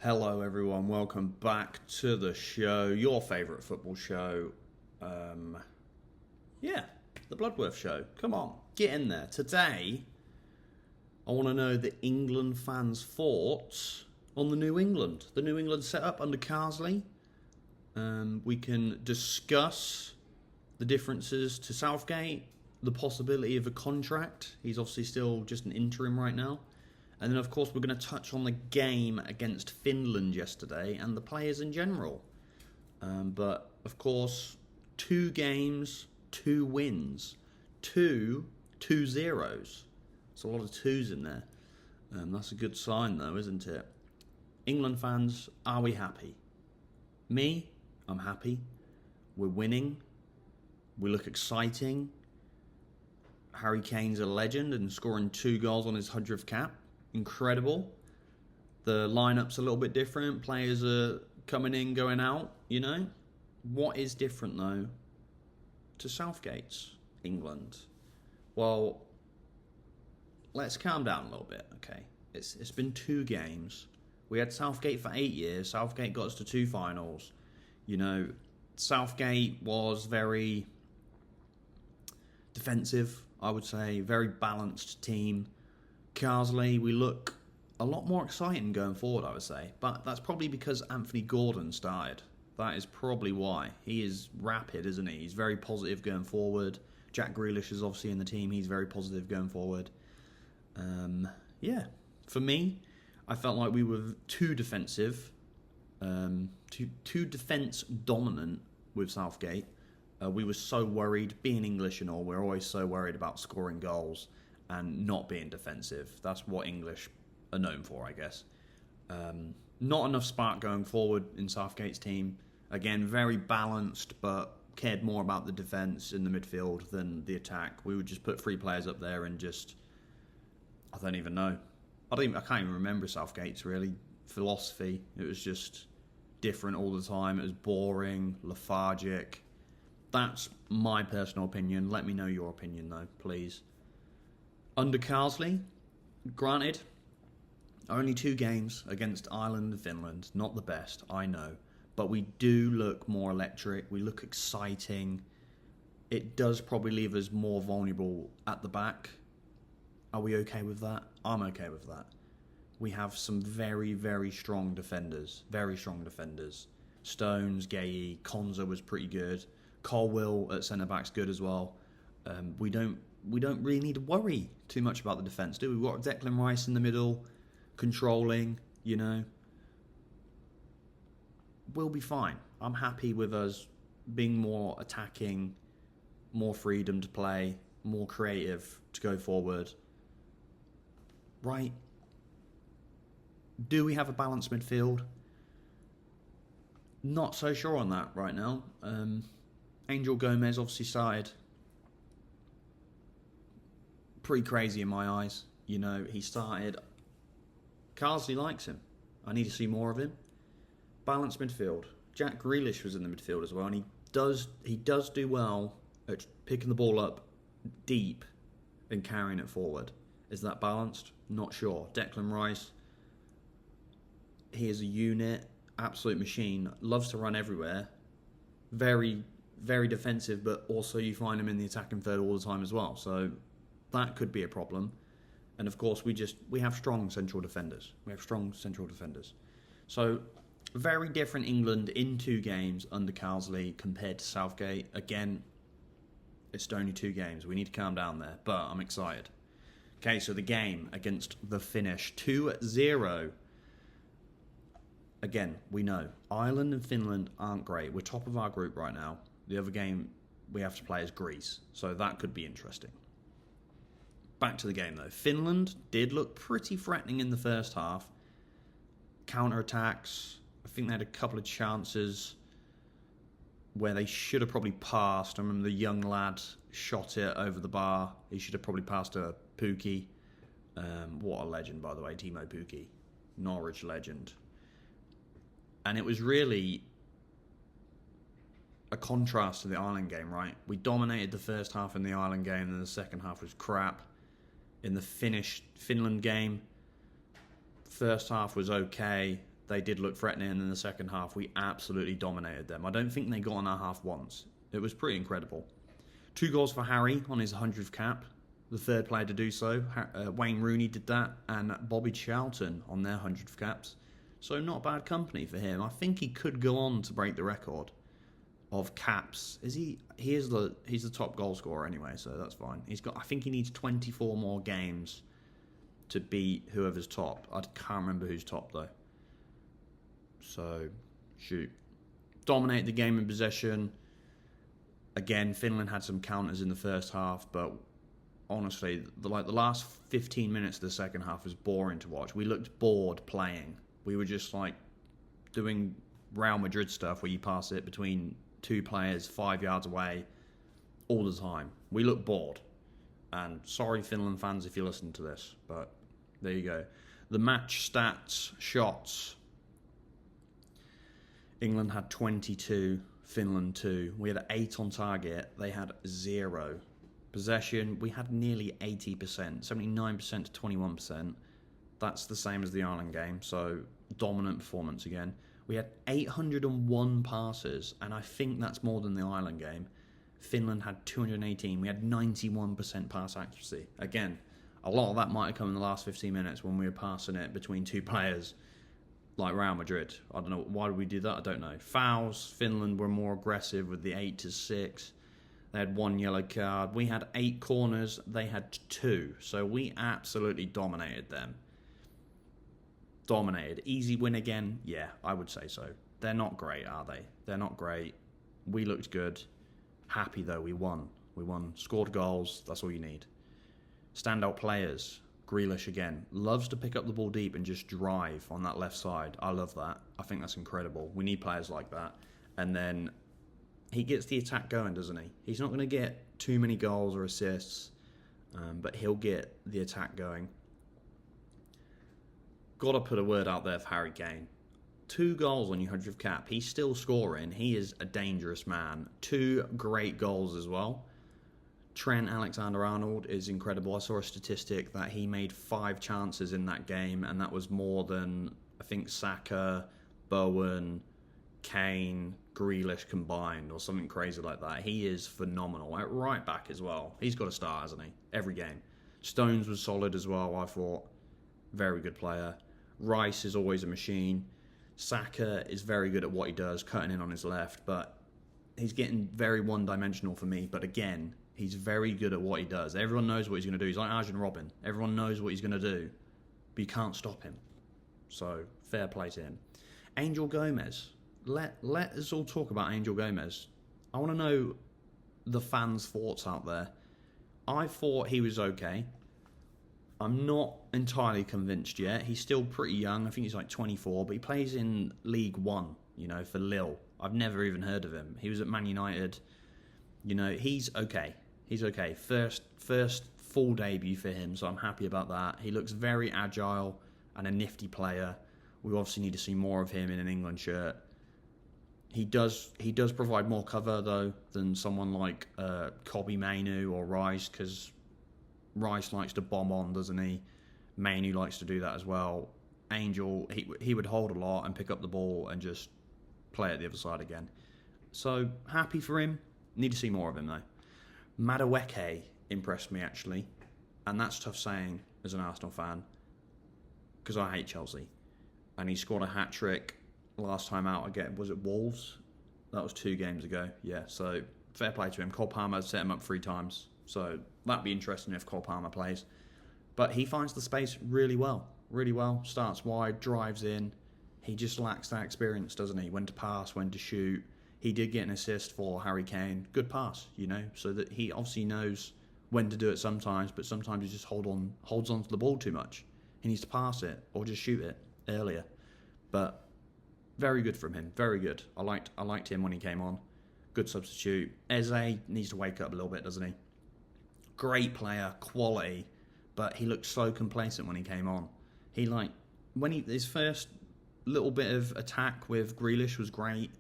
Hello, everyone. Welcome back to the show, your favourite football show. The Bloodworth Show. Come on, get in there. Today, I want to know the England fans' thoughts on the New England setup under Carsley. We can discuss the differences to Southgate, the possibility of a contract. He's obviously still just an interim right now. And then, of course, we're going to touch on the game against Finland yesterday and the players in general. But, of course, 2 games, 2 wins, 2 2-0s. There's a lot of 2s in there. That's a good sign, though, isn't it? England fans, are we happy? Me, I'm happy. We're winning. We look exciting. Harry Kane's a legend and scoring 2 goals on his 100th cap. Incredible. The lineup's a little bit different. Players are coming in, going out, you know. What is different, though, to Southgate's England? Well, let's calm down a little bit, okay? It's been 2 games. We had Southgate for 8 years. Southgate got us to 2 finals. You know, Southgate was very defensive, I would say. Very balanced team. Carsley, we look a lot more exciting going forward, I would say. But that's probably because Anthony Gordon started. That is probably why. He is rapid, isn't he? He's very positive going forward. Jack Grealish is obviously in the team. He's very positive going forward. For me, I felt like we were too defensive, too defence dominant with Southgate. We were so worried, being English and all, we're always so worried about scoring goals and not being defensive. That's what English are known for, I guess. Not enough spark going forward in Southgate's team. Again, very balanced, but cared more about the defence in the midfield than the attack. We would just put 3 players up there and just... I don't even know. I can't even remember Southgate's, really, philosophy. It was just different all the time. It was boring, lethargic. That's my personal opinion. Let me know your opinion, though, please. Under Carsley, granted, only 2 games against Ireland and Finland. Not the best, I know. But we do look more electric. We look exciting. It does probably leave us more vulnerable at the back. Are we okay with that? I'm okay with that. We have some very, very strong defenders. Very strong defenders. Stones, Gay, Konza was pretty good. Colwill at centre-back's good as well. We don't really need to worry too much about the defence, do we? We've got Declan Rice in the middle, controlling, you know. We'll be fine. I'm happy with us being more attacking, more freedom to play, more creative to go forward. Right. Do we have a balanced midfield? Not so sure on that right now. Angel Gomez obviously started pretty crazy in my eyes. You know, he started... Carsley likes him. I need to see more of him. Balanced midfield. Jack Grealish was in the midfield as well, and he does do well at picking the ball up deep and carrying it forward. Is that balanced? Not sure. Declan Rice, he is a unit, absolute machine, loves to run everywhere. Very, very defensive, but also you find him in the attacking third all the time as well. So that could be a problem. And of course, we have strong central defenders. So very different England in 2 games under Carsley compared to Southgate. Again, it's only 2 games. We need to calm down there, but I'm excited. Okay, so the game against the Finnish, 2-0. Again, we know Ireland and Finland aren't great. We're top of our group right now. The other game we have to play is Greece, so that could be interesting. Back to the game, though. Finland did look pretty threatening in the first half. Counter-attacks. I think they had a couple of chances where they should have probably passed. I remember the young lad shot it over the bar. He should have probably passed to Pukki. What a legend, by the way, Timo Pukki. Norwich legend. And it was really a contrast to the Ireland game, right? We dominated the first half in the Ireland game, and the second half was crap. In the Finland game, first half was okay. They did look threatening in the second half. We absolutely dominated them. I don't think they got on our half once. It was pretty incredible. 2 goals for Harry on his 100th cap. The third player to do so. Wayne Rooney did that, and Bobby Charlton on their 100th caps. So not bad company for him. I think he could go on to break the record of caps. Is he? He's the top goal scorer anyway, so that's fine. I think he needs 24 more games to beat whoever's top. I can't remember who's top though. So shoot, dominate the game in possession. Again, Finland had some counters in the first half, but honestly, the last 15 minutes of the second half was boring to watch. We looked bored playing. We were just like doing Real Madrid stuff where you pass it between 2 players 5 yards away all the time. We looked bored. And sorry, Finland fans, if you listen to this, but there you go. The match stats, shots. England had 22, Finland 2. We had 8 on target. They had 0. Possession, we had nearly 80%, 79% to 21%. That's the same as the Ireland game, so dominant performance again. We had 801 passes, and I think that's more than the Ireland game. Finland had 218. We had 91% pass accuracy. Again, a lot of that might have come in the last 15 minutes when we were passing it between 2 players, like Real Madrid. I don't know, why did we do that? I don't know. Fouls, Finland were more aggressive with the 8-6. They had 1 yellow card. We had 8 corners. They had 2. So we absolutely dominated them. Dominated. Easy win again? Yeah, I would say so. They're not great, are they? They're not great. We looked good. Happy, though. We won. We won. Scored goals. That's all you need. Standout players. Grealish again. Loves to pick up the ball deep and just drive on that left side. I love that. I think that's incredible. We need players like that. And then he gets the attack going, doesn't he? He's not going to get too many goals or assists, but he'll get the attack going. Got to put a word out there for Harry Kane. 2 goals on your 100th cap. He's still scoring. He is a dangerous man. 2 great goals as well. Trent Alexander-Arnold is incredible. I saw a statistic that he made 5 chances in that game, and that was more than, I think, Saka, Bowen, Kane, Grealish combined, or something crazy like that. He is phenomenal. At right back as well. He's got a star, hasn't he? Every game. Stones was solid as well, I thought. Very good player. Rice is always a machine. Saka is very good at what he does, cutting in on his left, but he's getting very one-dimensional for me. But again, he's very good at what he does. Everyone knows what he's going to do. He's like Arjen Robben. Everyone knows what he's going to do, but you can't stop him. So, fair play to him. Angel Gomez. Let us all talk about Angel Gomez. I want to know the fans' thoughts out there. I thought he was okay. I'm not entirely convinced yet. He's still pretty young. I think he's like 24, but he plays in League One, for Lille. I've never even heard of him. He was at Man United. He's okay. He's okay. First full debut for him, so I'm happy about that. He looks very agile and a nifty player. We obviously need to see more of him in an England shirt. He does provide more cover, though, than someone like Kobbie Mainoo or Rice, because Rice likes to bomb on, doesn't he? Mainoo likes to do that as well. Angel, he would hold a lot and pick up the ball and just play at the other side again. So, happy for him. Need to see more of him, though. Madueke impressed me, actually. And that's tough saying as an Arsenal fan, because I hate Chelsea. And he scored a hat-trick last time out again. Was it Wolves? That was 2 games ago. Yeah, so fair play to him. Cole Palmer set him up 3 times. So that'd be interesting if Cole Palmer plays. But he finds the space really well. Really well. Starts wide, drives in. He just lacks that experience, doesn't he? When to pass, when to shoot. He did get an assist for Harry Kane. Good pass, so that he obviously knows when to do it sometimes, but sometimes he just holds on to the ball too much. He needs to pass it or just shoot it earlier. But very good from him. Very good. I liked him when he came on. Good substitute. Eze needs to wake up a little bit, doesn't he? Great player, quality, but he looked so complacent when he came on. His first little bit of attack with Grealish was great.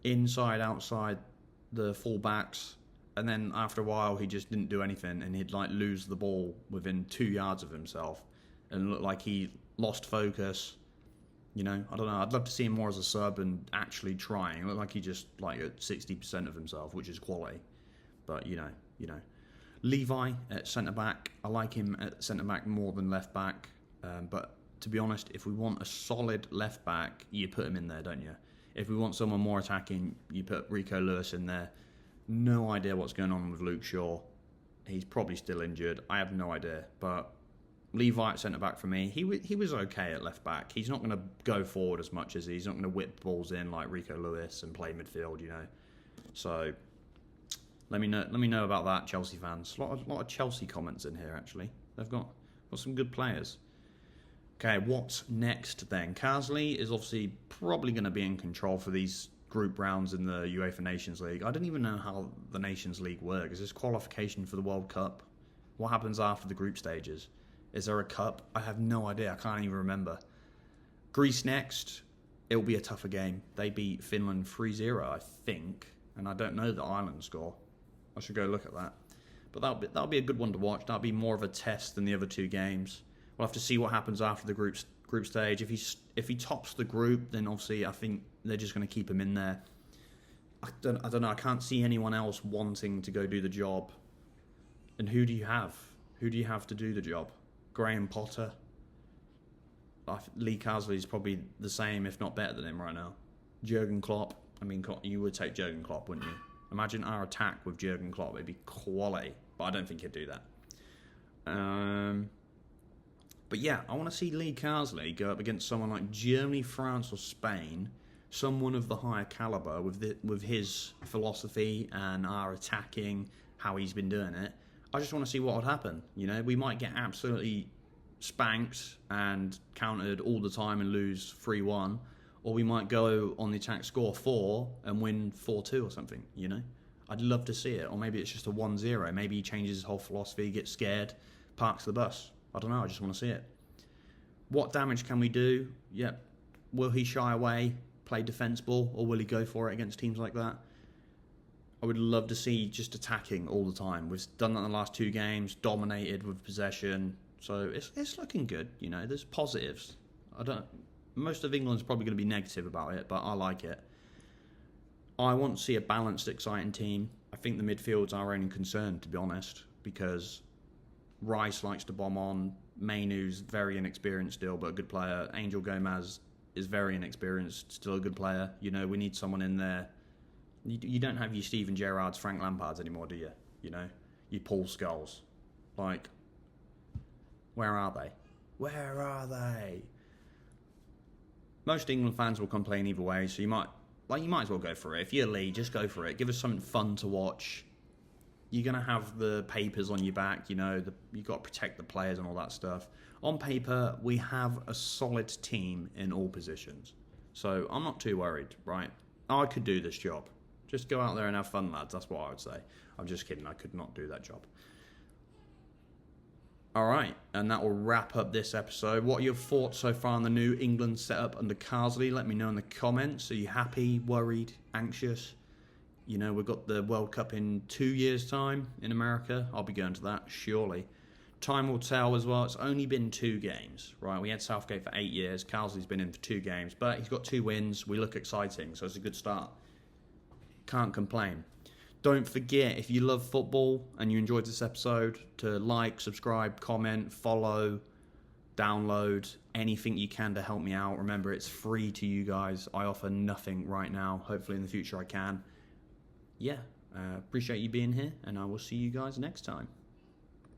Inside, outside the full backs, and then after a while he just didn't do anything, and he'd lose the ball within 2 yards of himself and look like he lost focus. You know, I don't know. I'd love to see him more as a sub and actually trying. It looked like he just like at 60% of himself, which is quality. But you know, Levi at centre back. I like him at centre back more than left back. But to be honest, if we want a solid left back, you put him in there, don't you? If we want someone more attacking, you put Rico Lewis in there. No idea what's going on with Luke Shaw. He's probably still injured. I have no idea. But Levi at centre-back for me, he was okay at left-back. He's not going to go forward as much as he's not going to whip balls in like Rico Lewis and play midfield, you know. So let me know about that, Chelsea fans. A lot of Chelsea comments in here, actually. They've got some good players. Okay, what's next then? Carsley is obviously probably going to be in control for these group rounds in the UEFA Nations League. I don't even know how the Nations League works. Is this qualification for the World Cup? What happens after the group stages? Is there a cup? I have no idea. I can't even remember. Greece next. It'll be a tougher game. They beat Finland 3-0, I think. And I don't know the Ireland score. I should go look at that. But that'll be a good one to watch. That'll be more of a test than the other two games. We'll have to see what happens after the group stage. If he tops the group, then obviously I think they're just going to keep him in there. I don't know. I can't see anyone else wanting to go do the job. And who do you have? Who do you have to do the job? Graham Potter. Lee Carsley is probably the same, if not better than him right now. Jurgen Klopp. I mean, you would take Jurgen Klopp, wouldn't you? Imagine our attack with Jurgen Klopp. It'd be quality. But I don't think he'd do that. But yeah, I want to see Lee Carsley go up against someone like Germany, France or Spain. Someone of the higher calibre with his philosophy and our attacking, how he's been doing it. I just want to see what would happen. You know, we might get absolutely spanked and countered all the time and lose 3-1. Or we might go on the attack, score 4 and win 4-2 or something, you know. I'd love to see it. Or maybe it's just a 1-0. Maybe he changes his whole philosophy, gets scared, parks the bus. I don't know, I just want to see it. What damage can we do? Yep. Will he shy away, play defence ball, or will he go for it against teams like that? I would love to see just attacking all the time. We've done that in the last 2 games, dominated with possession. So it's looking good, you know, there's positives. Most of England's probably going to be negative about it, but I like it. I want to see a balanced, exciting team. I think the midfield's our only concern, to be honest, because Rice likes to bomb on. Mainu's very inexperienced still, but a good player. Angel Gomez is very inexperienced, still a good player. You know, we need someone in there. You don't have your Steven Gerrards, Frank Lampards anymore, do you? You know, your Paul Scholes. Like, where are they? Where are they? Most England fans will complain either way, so you might as well go for it. If you're Lee, just go for it. Give us something fun to watch. You're going to have the papers on your back, you know, you've got to protect the players and all that stuff. On paper, we have a solid team in all positions. So I'm not too worried, right? I could do this job. Just go out there and have fun, lads. That's what I would say. I'm just kidding. I could not do that job. All right, and that will wrap up this episode. What are your thoughts so far on the new England setup under Carsley? Let me know in the comments. Are you happy, worried, anxious? You know, we've got the World Cup in 2 years' time in America. I'll be going to that, surely. Time will tell as well. It's only been 2 games, right? We had Southgate for 8 years. Carsley's been in for 2 games, but he's got 2 wins. We look exciting, so it's a good start. Can't complain. Don't forget, if you love football and you enjoyed this episode, to like, subscribe, comment, follow, download, anything you can to help me out. Remember, it's free to you guys. I offer nothing right now. Hopefully in the future I can. Yeah, appreciate you being here, and I will see you guys next time.